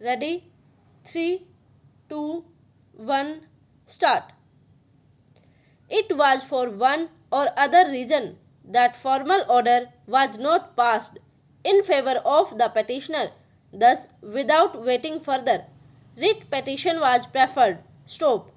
Ready? 3, 2, 1, start. It was for one or other reason that formal order was not passed in favor of the petitioner. Thus, without waiting further, writ petition was preferred. Stop.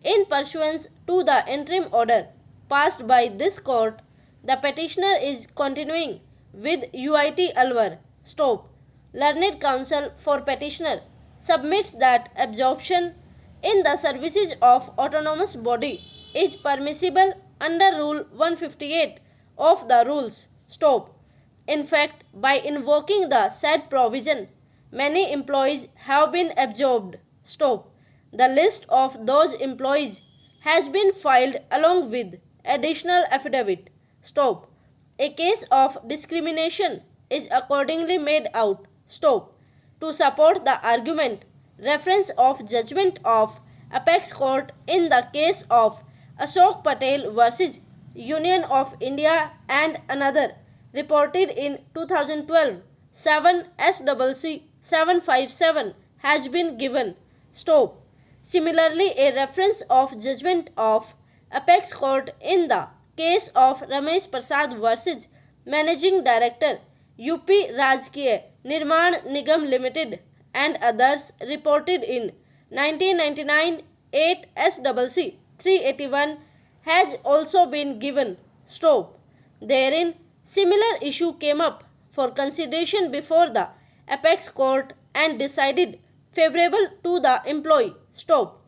In pursuance to the interim order passed by this court, the petitioner is continuing with UIT Alwar. Stop. Learned Counsel for Petitioner submits that absorption in the services of autonomous body is permissible under Rule 158 of the rules. Stop. In fact, by invoking the said provision, many employees have been absorbed. Stop. The list of those employees has been filed along with additional affidavit. Stop. A case of discrimination is accordingly made out. Stop. To support the argument, reference of judgment of Apex Court in the case of Ashok Patel versus Union of India and another, reported in 2012, 7 SCC 757 has been given. Stop. Similarly, a reference of judgment of Apex Court in the case of Ramesh Prasad versus Managing Director UP Rajkiya Nirman Nigam Limited and others, reported in 1999 8 SCC 381 has also been given. Stop. Therein, similar issue came up for consideration before the Apex Court and decided favorable to the employee. Stop.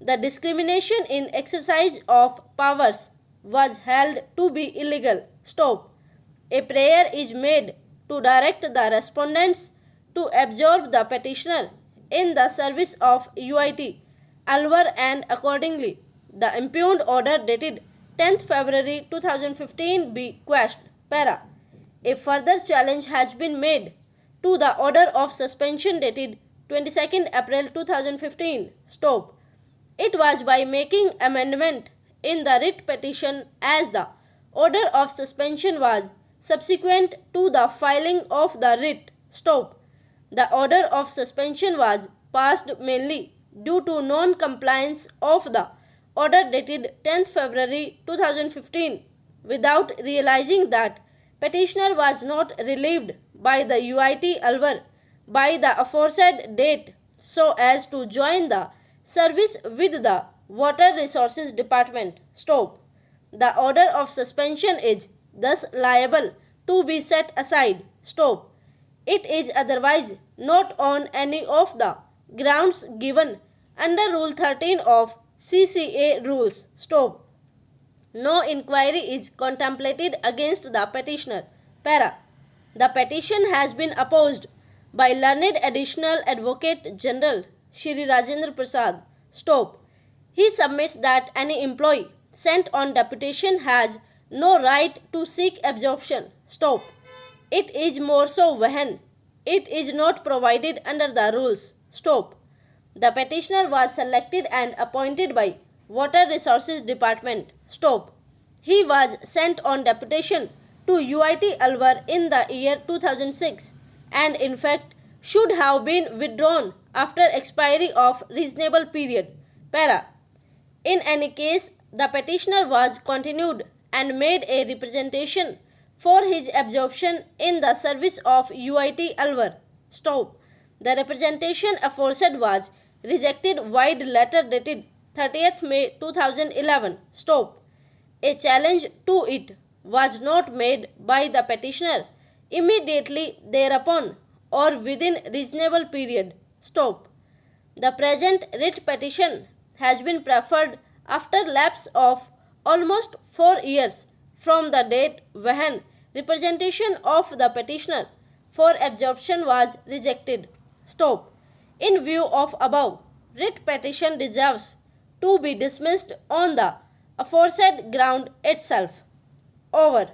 The discrimination in exercise of powers was held to be illegal. Stop. A prayer is made to direct the respondents to absorb the petitioner in the service of UIT Alwar, and accordingly the impugned order dated 10th February 2015 be quashed. Para. A further challenge has been made to the order of suspension dated 22nd April 2015. Stop. It was by making amendment in the writ petition as the order of suspension was subsequent to the filing of the writ. Stop. The order of suspension was passed mainly due to non-compliance of the order dated 10th February 2015 without realizing that petitioner was not relieved by the UIT Alwar by the aforesaid date so as to join the service with the Water Resources Department. Stop. The order of suspension is thus liable to be set aside. Stop. It is otherwise not on any of the grounds given under Rule 13 of CCA rules. Stop. No inquiry is contemplated against the petitioner. Para. The petition has been opposed by learned Additional Advocate General Shri Rajendra Prasad. Stop. He submits that any employee sent on deputation has no right to seek absorption. Stop. It is more so when it is not provided under the rules. Stop. The petitioner was selected and appointed by Water Resources Department. Stop. He was sent on deputation to UIT Alwar in the year 2006 and in fact should have been withdrawn after expiry of reasonable period. Para. In any case, the petitioner was continued and made a representation for his absorption in the service of UIT Alwar. Stop. The representation aforesaid was rejected wide letter dated 30th May 2011. Stop. A challenge to it was not made by the petitioner immediately thereupon or within reasonable period. Stop. The present writ petition has been preferred after lapse of almost 4 years from the date when representation of the petitioner for absorption was rejected. Stop. In view of above, writ petition deserves to be dismissed on the aforesaid ground itself. Over.